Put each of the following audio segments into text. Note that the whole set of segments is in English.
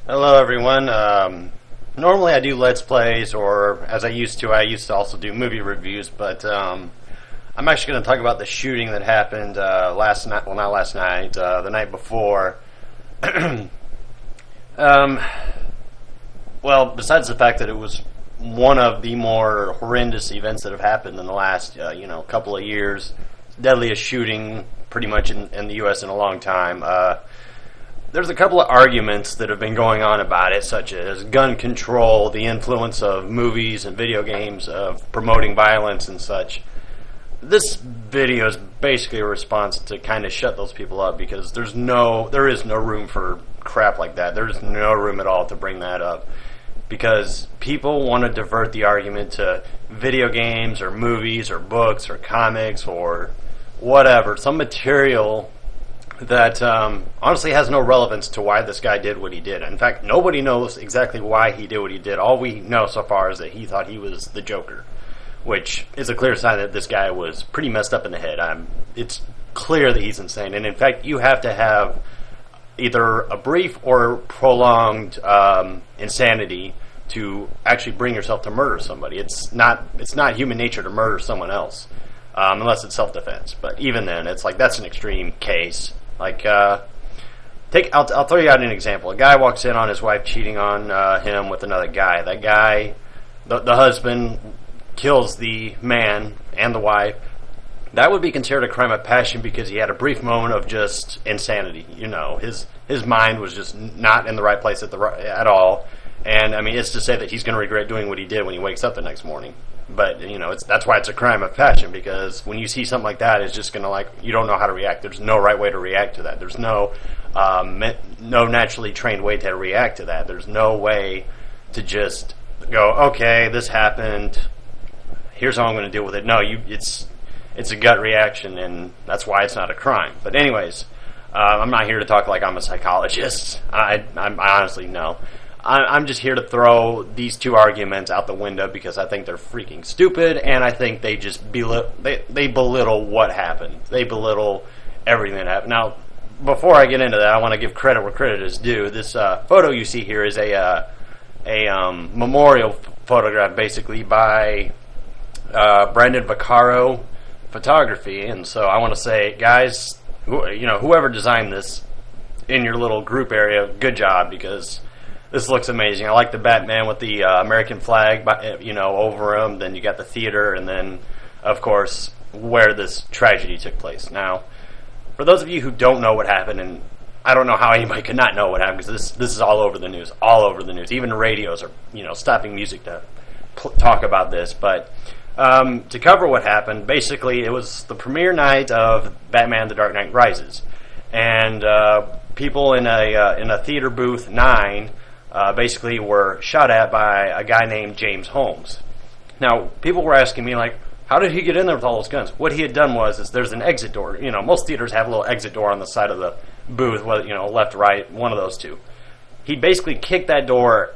Hello, everyone. Normally I do Let's Plays, or as I used to also do movie reviews, but I'm actually going to talk about the shooting that happened last night. Well, not last night, the night before. um, well, besides the fact that it was one of the more horrendous events that have happened in the last, couple of years, deadliest shooting pretty much in the U.S. in a long time. There's a couple of arguments that have been going on about it, such as gun control, the influence of movies and video games of promoting violence and such. This video is basically a response to kind of shut those people up, because there is no room for crap like that. There's no room at all to bring that up, because people want to divert the argument to video games or movies or books or comics or whatever, some material that honestly has no relevance to why this guy did what he did. In fact, nobody knows exactly why he did what he did. All we know so far is that he thought he was the Joker, which is a clear sign that this guy was pretty messed up in the head. It's clear that he's insane, and in fact, you have to have either a brief or prolonged insanity to actually bring yourself to murder somebody. It's not human nature to murder someone else, unless it's self-defense. But even then, it's like that's an extreme case. Like, I'll throw you out an example. A guy walks in on his wife cheating on him with another guy. That guy, the husband, kills the man and the wife. That would be considered a crime of passion because he had a brief moment of just insanity. You know, his mind was just not in the right place at all. And I mean, it's to say that he's going to regret doing what he did when he wakes up the next morning. But, you know, that's why it's a crime of passion, because when you see something like that, it's just going to, you don't know how to react. There's no right way to react to that. There's no naturally trained way to react to that. There's no way to just go, okay, this happened, here's how I'm going to deal with it. No, it's a gut reaction, and that's why it's not a crime. But anyways, I'm not here to talk like I'm a psychologist. I'm honestly, no. I'm just here to throw these two arguments out the window because I think they're freaking stupid, and I think they just belittle what happened. They belittle everything that happened. Now, before I get into that, I want to give credit where credit is due. This photo you see here is a memorial photograph, basically, by Brandon Vaccaro Photography, and so I want to say, guys, whoever designed this in your little group area, good job, because this looks amazing. I like the Batman with the American flag, over him. Then you got the theater, and then, of course, where this tragedy took place. Now, for those of you who don't know what happened, and I don't know how anybody could not know what happened, because this is all over the news, Even the radios are, stopping music to talk about this. But to cover what happened, basically, it was the premiere night of Batman: The Dark Knight Rises, and people in a theater booth 9. Basically were shot at by a guy named James Holmes. Now, people were asking me, how did he get in there with all those guns? What he had done was there's an exit door. Most theaters have a little exit door on the side of the booth, left, right, one of those two. He basically kicked that door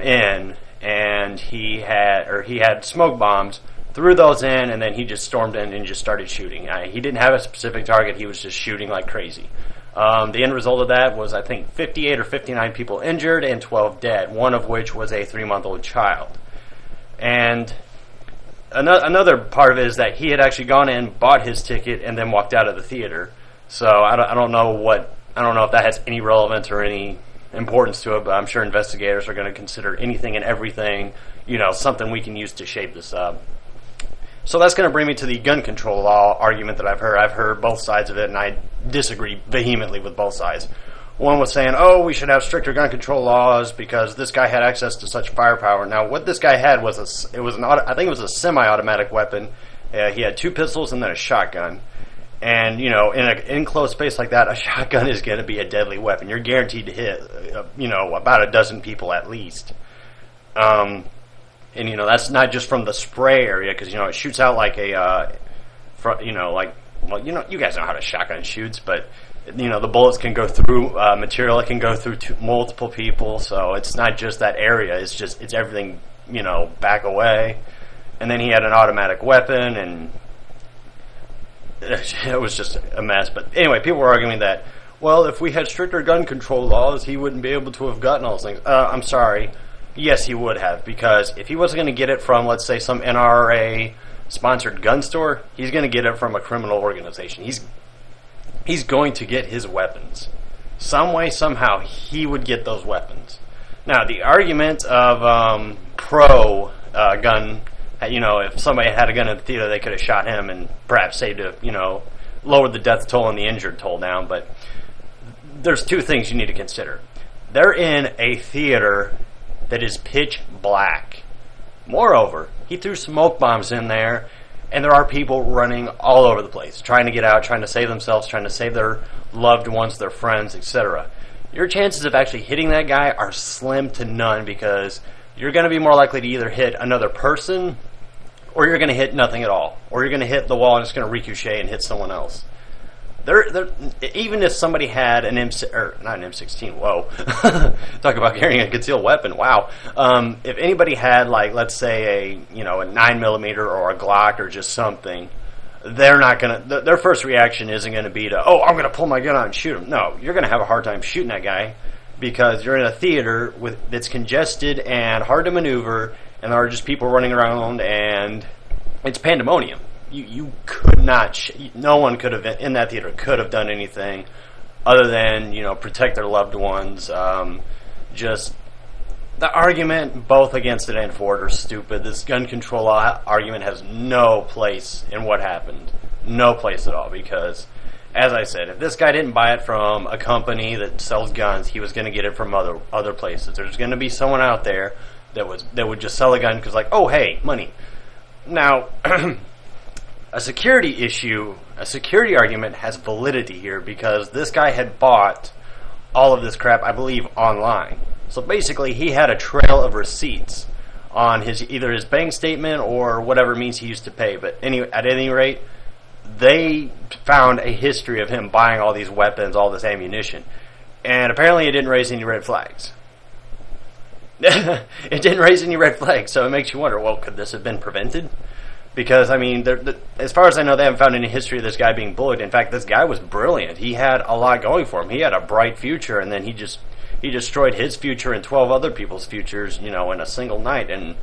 in, and he had smoke bombs, threw those in, and then he just stormed in and just started shooting. He didn't have a specific target. He was just shooting like crazy. The end result of that was, I think, 58 or 59 people injured and 12 dead, one of which was a 3-month-old child. And another part of it is that he had actually gone in, bought his ticket, and then walked out of the theater. So I don't know if that has any relevance or any importance to it, but I'm sure investigators are going to consider anything and everything, something we can use to shape this up. So that's going to bring me to the gun control law argument that I've heard. I've heard both sides of it, and I disagree vehemently with both sides. One was saying, we should have stricter gun control laws because this guy had access to such firepower. Now, what this guy had was I think it was a semi-automatic weapon. He had 2 pistols and then a shotgun. And, in an enclosed space like that, a shotgun is going to be a deadly weapon. You're guaranteed to hit, about a dozen people at least. And, that's not just from the spray area, because, it shoots out like you guys know how a shotgun shoots, but, the bullets can go through material. It can go through multiple people, so it's not just that area. It's everything, back away. And then he had an automatic weapon, and it was just a mess. But anyway, people were arguing that, well, if we had stricter gun control laws, he wouldn't be able to have gotten all those things. I'm sorry. Yes, he would have, because if he wasn't going to get it from, let's say, some NRA-sponsored gun store, he's going to get it from a criminal organization. He's going to get his weapons. Some way, somehow, he would get those weapons. Now, the argument of pro-gun, if somebody had a gun in the theater, they could have shot him and perhaps saved lowered the death toll and the injured toll down, but there's two things you need to consider. They're in a theater that is pitch black. Moreover, he threw smoke bombs in there, and there are people running all over the place, trying to get out, trying to save themselves, trying to save their loved ones, their friends, etc. Your chances of actually hitting that guy are slim to none, because you're going to be more likely to either hit another person, or you're going to hit nothing at all, or you're going to hit the wall and it's going to ricochet and hit someone else. Even if somebody had not an M16, whoa, talk about carrying a concealed weapon, wow. If anybody had, let's say a 9mm or a Glock or just something, they're not gonna. Their first reaction isn't going to be to, I'm going to pull my gun out and shoot him. No, you're going to have a hard time shooting that guy, because you're in a theater that's congested and hard to maneuver, and there are just people running around, and it's pandemonium. You could not, no one could have, in that theater, could have done anything other than, protect their loved ones. Just, the argument both against it and for it are stupid. This gun control argument has no place in what happened. No place at all, because, as I said, if this guy didn't buy it from a company that sells guns, he was going to get it from other places. There's going to be someone out there that would just sell a gun because, oh, hey, money. Now, a security argument has validity here, because this guy had bought all of this crap, I believe, online. So basically, he had a trail of receipts on either his bank statement or whatever means he used to pay. But at any rate, they found a history of him buying all these weapons, all this ammunition. And apparently it didn't raise any red flags. It didn't raise any red flags, so it makes you wonder, well, could this have been prevented? Because, as far as I know, they haven't found any history of this guy being bullied. In fact, this guy was brilliant. He had a lot going for him. He had a bright future, and then he destroyed his future and 12 other people's futures, in a single night. And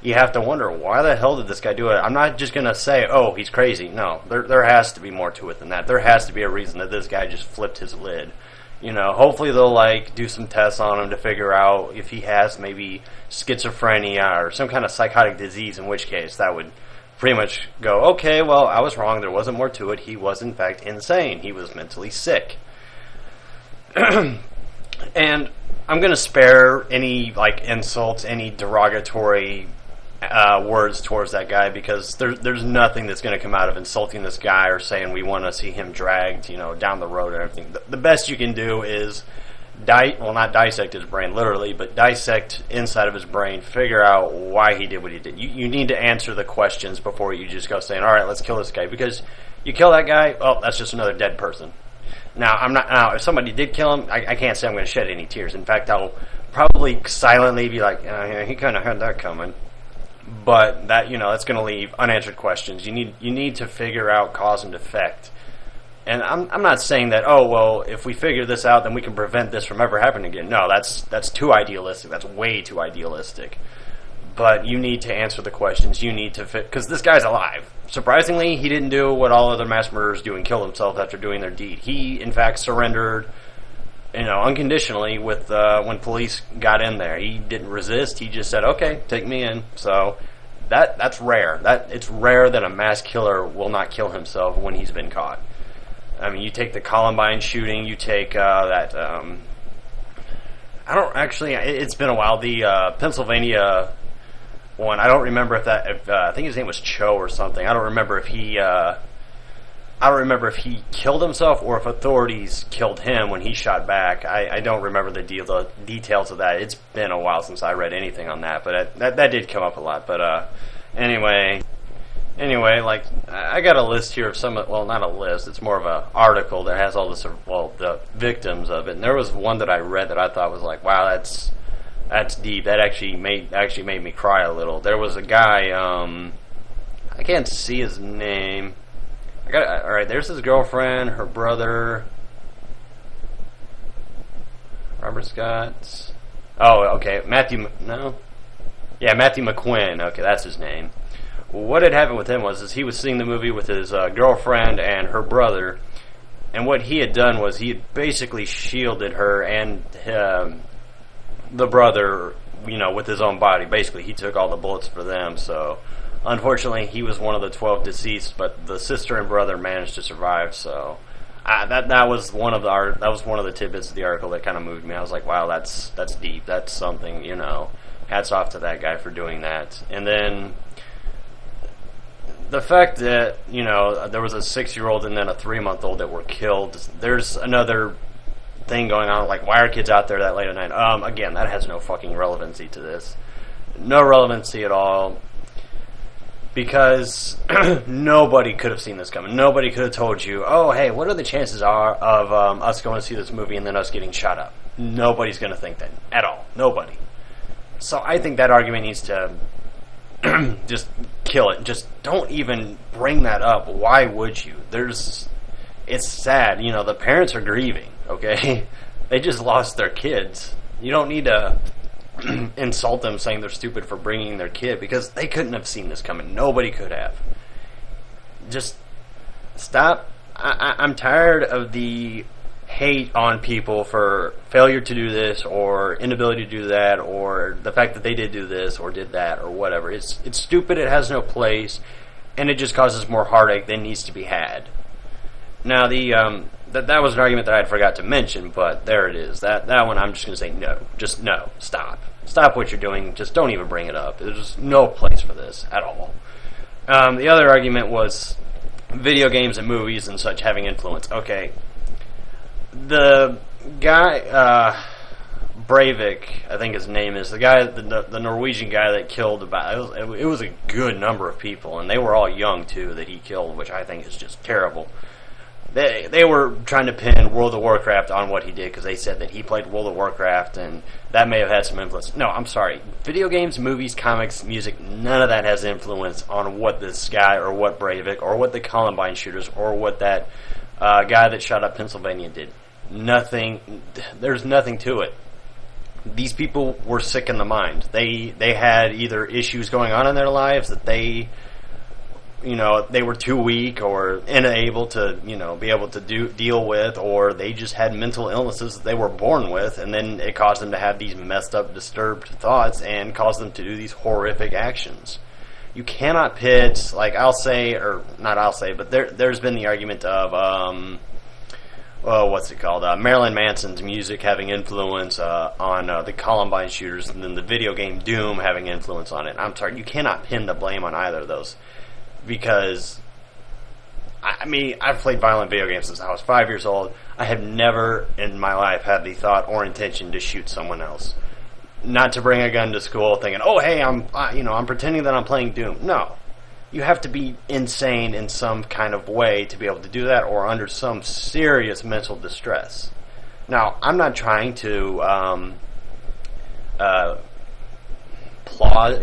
you have to wonder, why the hell did this guy do it? I'm not just going to say, he's crazy. No, there has to be more to it than that. There has to be a reason that this guy just flipped his lid. Hopefully they'll, do some tests on him to figure out if he has maybe schizophrenia or some kind of psychotic disease, in which case that would pretty much go, okay, well, I was wrong. There wasn't more to it. He was, in fact, insane. He was mentally sick. And I'm going to spare any, insults, any derogatory words towards that guy, because there's nothing that's going to come out of insulting this guy or saying we want to see him dragged, down the road and everything. The best you can do is not dissect his brain literally, but dissect inside of his brain, figure out why he did what he did. You need to answer the questions before you just go saying, all right, let's kill this guy, because you kill that guy, that's just another dead person. Now, if somebody did kill him, I can't say I'm going to shed any tears. In fact, I'll probably silently be like, he kind of had that coming. But that's going to leave unanswered questions. You need to figure out cause and effect. And I'm not saying that, if we figure this out, then we can prevent this from ever happening again. No, that's too idealistic. That's way too idealistic. But you need to answer the questions. You need to because this guy's alive. Surprisingly, he didn't do what all other mass murderers do and kill himself after doing their deed. He, in fact, surrendered, unconditionally when police got in there. He didn't resist. He just said, okay, take me in. So that's rare. It's rare that a mass killer will not kill himself when he's been caught. You take the Columbine shooting, you take it's been a while, the Pennsylvania one. I don't remember if I think his name was Cho or something. I don't remember if he killed himself or if authorities killed him when he shot back. I don't remember the details of that. It's been a while since I read anything on that, but that did come up a lot. But anyway, I got a list here of not a list, it's more of an article that has all the victims of it. And there was one that I read that I thought was like, wow, that's deep. That actually made me cry a little. There was a guy, I can't see his name. Alright, there's his girlfriend, her brother. Trevor Scott. Oh, okay. No? Yeah, Matthew McQuinn. Okay, that's his name. What had happened with him was he was seeing the movie with his girlfriend and her brother, and what he had done was he had basically shielded her and the brother, with his own body. Basically, he took all the bullets for them, so unfortunately he was one of the 12 deceased, but the sister and brother managed to survive, so that was one of the tidbits of the article that kind of moved me. I was like, wow, that's deep. That's something, hats off to that guy for doing that. And then the fact that, there was a 6-year-old and then a 3-month-old that were killed, there's another thing going on, like, why are kids out there that late at night? Again, that has no fucking relevancy to this. No relevancy at all. Because nobody could have seen this coming. Nobody could have told you, oh, hey, what are the chances of us going to see this movie and then us getting shot up? Nobody's going to think that at all. Nobody. So I think that argument needs to just kill it. Just don't even bring that up. Why would you? It's sad. The parents are grieving, okay? They just lost their kids. You don't need to insult them saying they're stupid for bringing their kid, because they couldn't have seen this coming. Nobody could have. Just stop. I'm tired of the hate on people for failure to do this or inability to do that, or the fact that they did do this or did that or whatever. It's stupid. It has no place, and it just causes more heartache than needs to be had. Now that was an argument that I forgot to mention, but there it is. That one I'm just going to say no. Just no. Stop. Stop what you're doing. Just don't even bring it up. There's no place for this at all. The other argument was video games and movies and such having influence. Okay. The guy, Breivik, I think his name is, the Norwegian guy that killed it was a good number of people, and they were all young too that he killed, which I think is just terrible. They were trying to pin World of Warcraft on what he did because they said that he played World of Warcraft and that may have had some influence. No, I'm sorry. Video games, movies, comics, music, none of that has influence on what this guy or what Breivik or what the Columbine shooters or what that guy that shot up Pennsylvania did. Nothing. There's nothing to it. These people were sick in the mind. They had either issues going on in their lives that they were too weak or unable to, be able to deal with, or they just had mental illnesses that they were born with, and then it caused them to have these messed up, disturbed thoughts and caused them to do these horrific actions. You cannot pit, like but there's been the argument of, Marilyn Manson's music having influence on the Columbine shooters, and then the video game Doom having influence on it. I'm sorry, you cannot pin the blame on either of those. Because, I've played violent video games since I was 5 years old. I have never in my life had the thought or intention to shoot someone else. Not to bring a gun to school thinking, oh, hey, I'm pretending that I'm playing Doom. No. You have to be insane in some kind of way to be able to do that, or under some serious mental distress. Now, I'm not trying to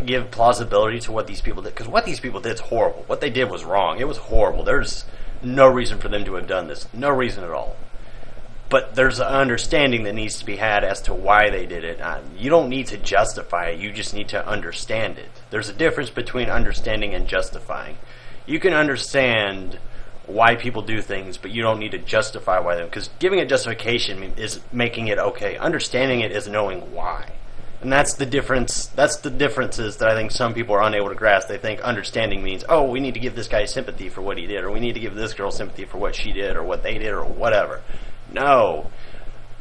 give plausibility to what these people did, because what these people did is horrible. What they did was wrong. It was horrible. There's no reason for them to have done this. No reason at all. But there's an understanding that needs to be had as to why they did it. You don't need to justify it. You just need to understand it. There's a difference between understanding and justifying. You can understand why people do things, but you don't need to justify why them. Because giving a justification is making it okay. Understanding it is knowing why. And that's the difference. That's the differences that I think some people are unable to grasp. They think understanding means, oh, we need to give this guy sympathy for what he did, or we need to give this girl sympathy for what she did, or what they did, or whatever. No.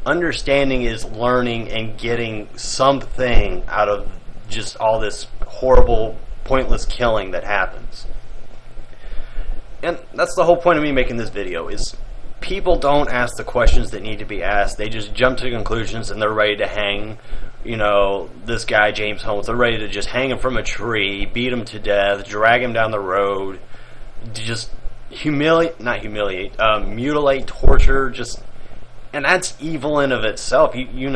Understanding is learning and getting something out of just all this horrible, pointless killing that happens. And that's the whole point of me making this video, is people don't ask the questions that need to be asked. They just jump to conclusions and they're ready to hang, this guy, James Holmes. They're ready to just hang him from a tree, beat him to death, drag him down the road, just mutilate, torture, and that's evil in of itself. You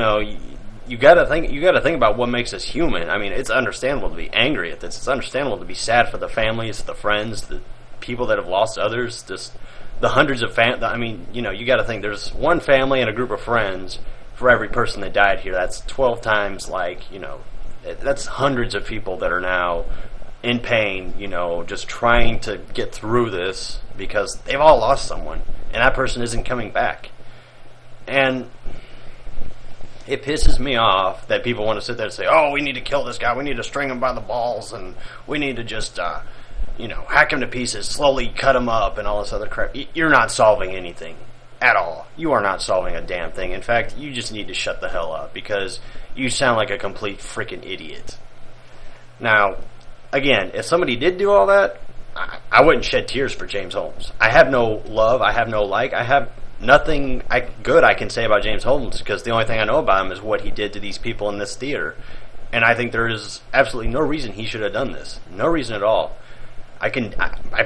gotta think about what makes us human. It's understandable to be angry at this. It's understandable to be sad for the families, the friends, the people that have lost others, just the hundreds of you gotta think there's one family and a group of friends for every person that died here, that's 12 times, like, you know, that's hundreds of people that are now in pain, you know, just trying to get through this because they've all lost someone, and that person isn't coming back. And it pisses me off that people want to sit there and say, oh, we need to kill this guy, we need to string him by the balls, and we need to just, you know, hack him to pieces, slowly cut him up, and all this other crap. You're not solving anything at all. You are not solving a damn thing. In fact, you just need to shut the hell up, because you sound like a complete freaking idiot. Now, again, if somebody did do all that, I wouldn't shed tears for James Holmes. I have no love, I have no like, I have nothing good I can say about James Holmes, because the only thing I know about him is what he did to these people in this theater. And I think there is absolutely no reason he should have done this. No reason at all. I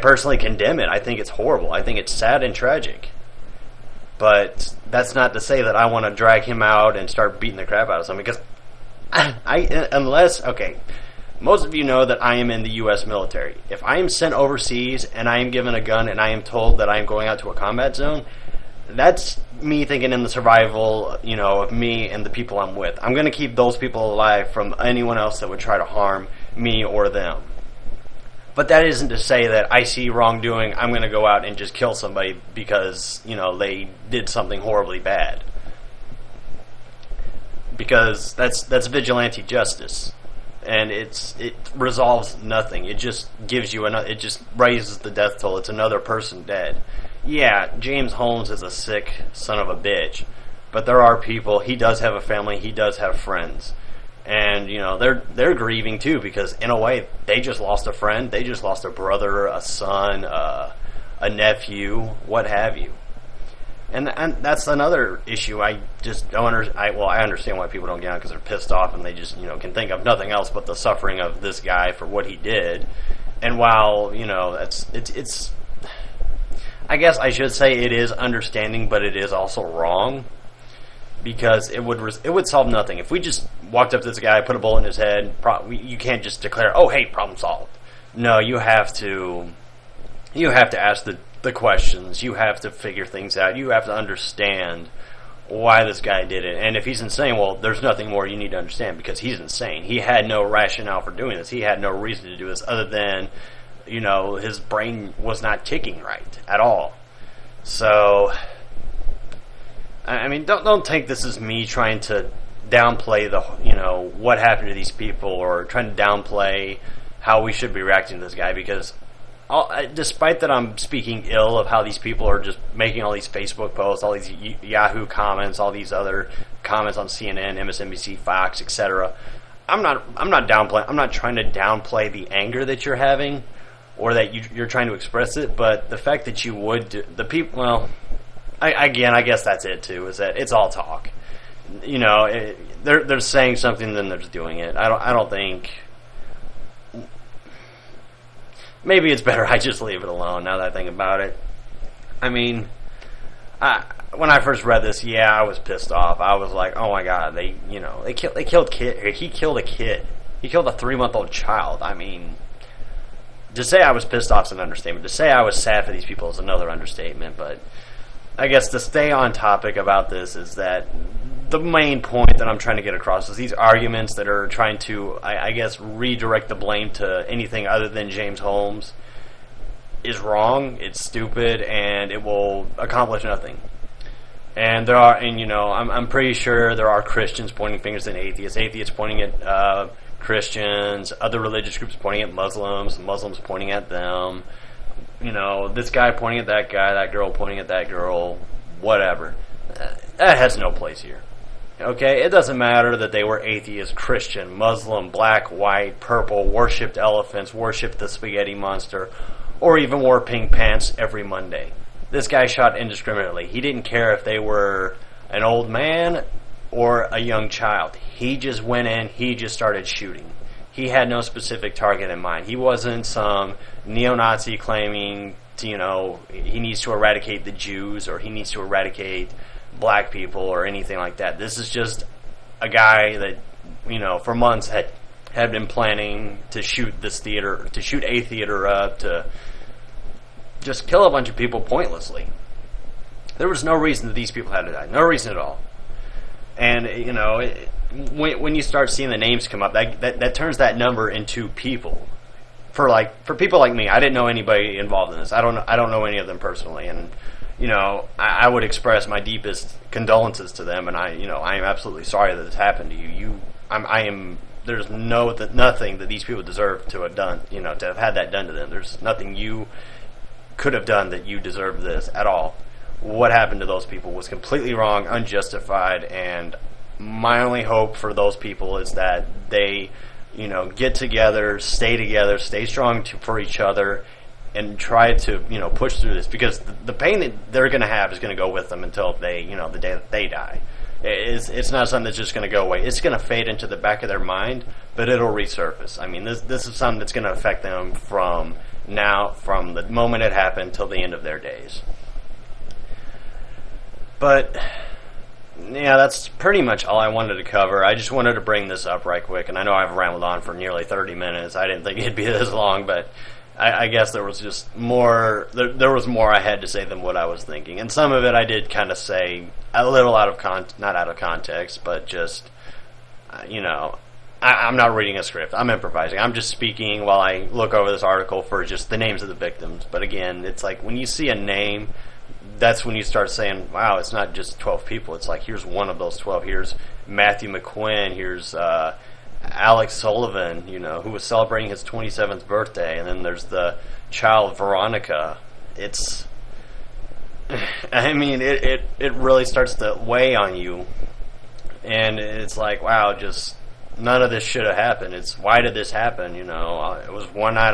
personally condemn it. I think it's horrible. I think it's sad and tragic. But that's not to say that I want to drag him out and start beating the crap out of somebody, because okay, most of you know that I am in the U.S. military. If I am sent overseas and I am given a gun and I am told that I am going out to a combat zone, that's me thinking in the survival, you know, of me and the people I'm with. I'm going to keep those people alive from anyone else that would try to harm me or them. But that isn't to say that I see wrongdoing, I'm going to go out and just kill somebody because, you know, they did something horribly bad. Because that's vigilante justice. And it resolves nothing. It just gives you it just raises the death toll. It's another person dead. Yeah, James Holmes is a sick son of a bitch. But there are people, he does have a family, he does have friends. And, you know, they're grieving too, because in a way, they just lost a friend, they just lost a brother, a son, a nephew, what have you. And that's another issue I just don't understand. I understand why people don't get on, because they're pissed off and they just, you know, can think of nothing else but the suffering of this guy for what he did. And while, you know, it's I guess I should say it is understanding, but it is also wrong. Because it would solve nothing. If we just walked up to this guy, put a bullet in his head, you can't just declare, oh, hey, problem solved. No, you have to ask the questions. You have to figure things out. You have to understand why this guy did it. And if he's insane, well, there's nothing more you need to understand, because he's insane. He had no rationale for doing this. He had no reason to do this other than, you know, his brain was not ticking right at all. So, I mean, don't take this as me trying to downplay you know, what happened to these people, or trying to downplay how we should be reacting to this guy, because despite that I'm speaking ill of how these people are just making all these Facebook posts, all these Yahoo comments, all these other comments on CNN, MSNBC, Fox, etc. I'm not downplaying. I'm not trying to downplay the anger that you're having, or that you're trying to express it, but the fact that you would the people, well, I guess that's it too, is that it's all talk. You know, they're saying something, then they're just doing it. I don't think. Maybe it's better I just leave it alone now that I think about it. I mean, when I first read this, yeah, I was pissed off. I was like, oh my god, they killed kid. He killed a kid. He killed a 3-month-old child. I mean, to say I was pissed off is an understatement. To say I was sad for these people is another understatement. But I guess to stay on topic about this is that the main point that I'm trying to get across is these arguments that are trying to, I guess, redirect the blame to anything other than James Holmes is wrong, it's stupid, and it will accomplish nothing. And I'm pretty sure there are Christians pointing fingers at atheists pointing at Christians, other religious groups pointing at Muslims pointing at them. You know, this guy pointing at that guy, that girl pointing at that girl, whatever. That has no place here. Okay, it doesn't matter that they were atheist, Christian, Muslim, black, white, purple, worshipped elephants, worshipped the spaghetti monster, or even wore pink pants every Monday. This guy shot indiscriminately. He didn't care if they were an old man or a young child. He just went in, he just started shooting. He had no specific target in mind. He wasn't some neo-Nazi claiming to, you know, he needs to eradicate the Jews, or he needs to eradicate black people, or anything like that. This is just a guy that, you know, for months had been planning to shoot a theater up, to just kill a bunch of people pointlessly. There was no reason that these people had to die. No reason at all. And when you start seeing the names come up, that turns that number into people. For people like me, I didn't know anybody involved in this. I don't know any of them personally, and I would express my deepest condolences to them, and I am absolutely sorry that this happened to you. There's nothing that these people deserve to have done, to have had that done to them. There's nothing you could have done that you deserve this at all. What happened to those people was completely wrong, unjustified, and my only hope for those people is that they get together, stay strong for each other, and try to push through this, because the pain that they're going to have is going to go with them until they the day that they die. It's not something that's just going to go away. It's going to fade into the back of their mind, but it'll resurface. I mean, this is something that's going to affect them from the moment it happened till the end of their days. But yeah, that's pretty much all I wanted to cover. I just wanted to bring this up right quick, and I know I've rambled on for nearly 30 minutes. I didn't think it'd be this long, but I guess there was just more. There was more I had to say than what I was thinking, and some of it I did kind of say a little not out of context, but just I'm not reading a script. I'm improvising. I'm just speaking while I look over this article for just the names of the victims. But again, it's like when you see a name, that's when you start saying, wow, it's not just 12 people. It's like, here's one of those 12. Here's Matthew McQuinn. Here's Alex Sullivan, who was celebrating his 27th birthday. And then there's the child, Veronica. It really starts to weigh on you. And it's like, wow, just none of this should have happened. Why did this happen? It was one night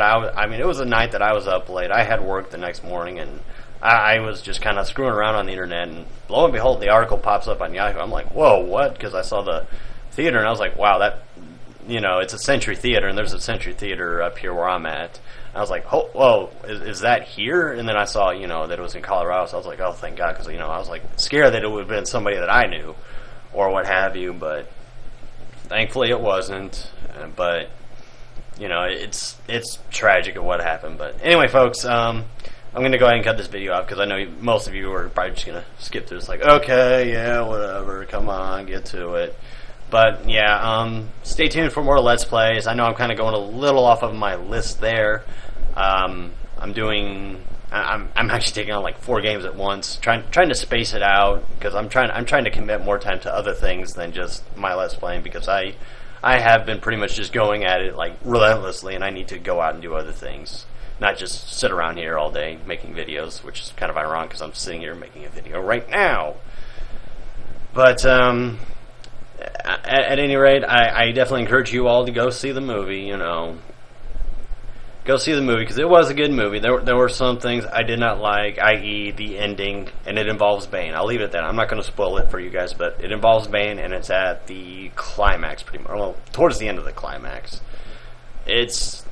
it was a night that I was up late. I had work the next morning, and I was just kind of screwing around on the internet, and lo and behold, the article pops up on Yahoo. I'm like, whoa, what? Because I saw the theater, and I was like, wow, that, it's a Century Theater, and there's a Century Theater up here where I'm at. I was like, oh, whoa, is that here? And then I saw, that it was in Colorado, so I was like, oh, thank God, because, I was like scared that it would have been somebody that I knew or what have you, but thankfully it wasn't. But, it's tragic of what happened. But anyway, folks, I'm going to go ahead and cut this video off, because I know most of you are probably just going to skip through. It's like, okay, yeah, whatever, come on, get to it. But yeah, stay tuned for more Let's Plays. I know I'm kind of going a little off of my list there. I'm actually taking on like 4 games at once, trying to space it out, because I'm trying to commit more time to other things than just my Let's Playing, because I have been pretty much just going at it like relentlessly, and I need to go out and do other things. Not just sit around here all day making videos, which is kind of ironic because I'm sitting here making a video right now. But at any rate, I definitely encourage you all to go see the movie. Go see the movie, because it was a good movie. There were some things I did not like, i.e. the ending, and it involves Bane. I'll leave it at that. I'm not going to spoil it for you guys, but it involves Bane, and it's at the climax, pretty much. Well, towards the end of the climax. It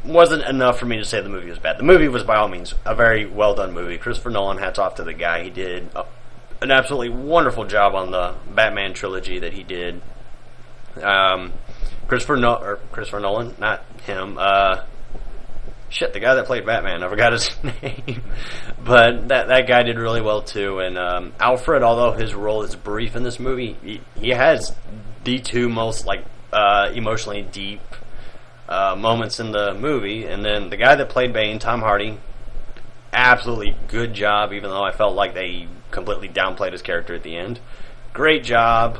wasn't enough for me to say the movie was bad. The movie was, by all means, a very well done movie. Christopher Nolan, hats off to the guy. He did an absolutely wonderful job on the Batman trilogy that he did. Christopher Nolan, not him. The guy that played Batman, I forgot his name. But that guy did really well too. And Alfred, although his role is brief in this movie, he has the 2 most emotionally deep moments in the movie. And then the guy that played Bane, Tom Hardy, absolutely good job, even though I felt like they completely downplayed his character at the end. Great job.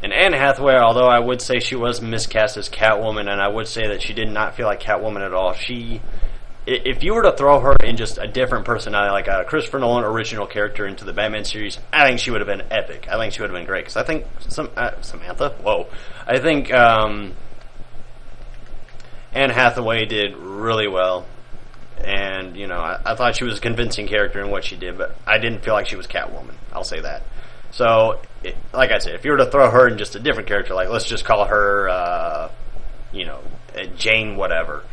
And Anne Hathaway, although I would say she was miscast as Catwoman, and I would say that she did not feel like Catwoman at all. If you were to throw her in just a different personality, like a Christopher Nolan original character into the Batman series, I think she would have been epic. I think she would have been great, because I think Samantha? Whoa. I think Anne Hathaway did really well. And, I thought she was a convincing character in what she did, but I didn't feel like she was Catwoman. I'll say that. So, like I said, if you were to throw her in just a different character, like let's just call her, Jane whatever.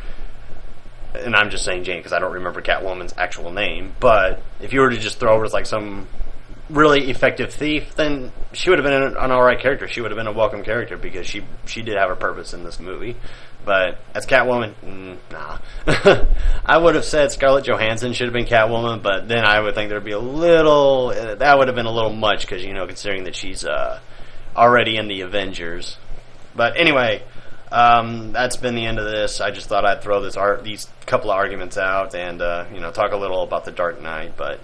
And I'm just saying Jane because I don't remember Catwoman's actual name. But if you were to just throw her as like some really effective thief, then she would have been an alright character. She would have been a welcome character because she did have a purpose in this movie. But as Catwoman, nah. I would have said Scarlett Johansson should have been Catwoman, but then I would think there would be that would have been a little much because, considering that she's already in the Avengers. But anyway, that's been the end of this. I just thought I'd throw these couple of arguments out and talk a little about the Dark Knight. But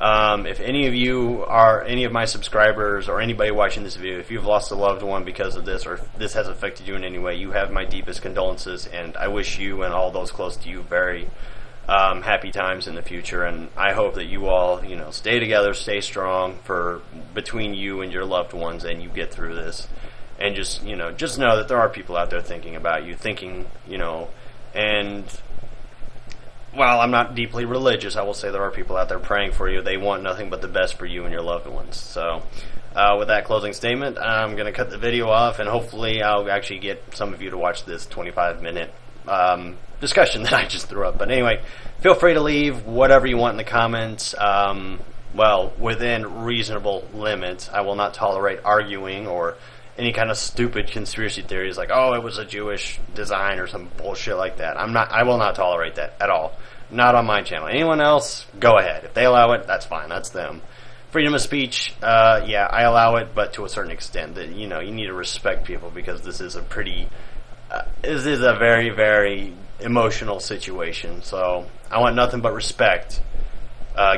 if any of you are any of my subscribers or anybody watching this video, if you've lost a loved one because of this, or if this has affected you in any way, you have my deepest condolences, and I wish you and all those close to you very happy times in the future. And I hope that you all, stay together, stay strong between you and your loved ones, and you get through this. And just know that there are people out there thinking about you, and while I'm not deeply religious, I will say there are people out there praying for you. They want nothing but the best for you and your loved ones. So, with that closing statement, I'm going to cut the video off, and hopefully I'll actually get some of you to watch this 25-minute discussion that I just threw up. But anyway, feel free to leave whatever you want in the comments. Within reasonable limits. I will not tolerate arguing or any kind of stupid conspiracy theories like, oh, it was a Jewish design or some bullshit like that. I will not tolerate that at all. Not on my channel. Anyone else, go ahead. If they allow it, that's fine. That's them. Freedom of speech, yeah, I allow it, but to a certain extent. That you need to respect people because this is a very, very emotional situation. So I want nothing but respect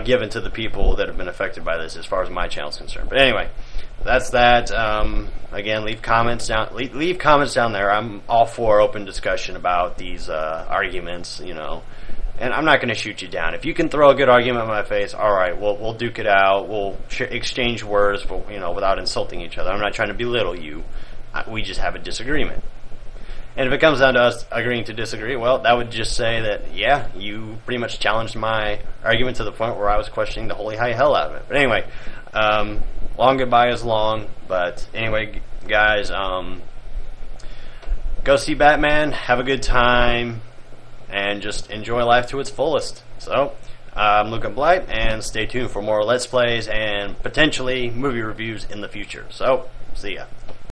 given to the people that have been affected by this as far as my channel is concerned. But anyway, that's that. Again, leave comments down. Leave comments down there. I'm all for open discussion about these arguments, And I'm not going to shoot you down. If you can throw a good argument in my face, all right, we'll duke it out. We'll exchange words, but without insulting each other. I'm not trying to belittle you. We just have a disagreement. And if it comes down to us agreeing to disagree, well, that would just say that, yeah, you pretty much challenged my argument to the point where I was questioning the holy high hell out of it. But anyway, long goodbye is long. But anyway, guys, go see Batman. Have a good time. And just enjoy life to its fullest. So, I'm Luke and Blight, and stay tuned for more Let's Plays and potentially movie reviews in the future. So, see ya.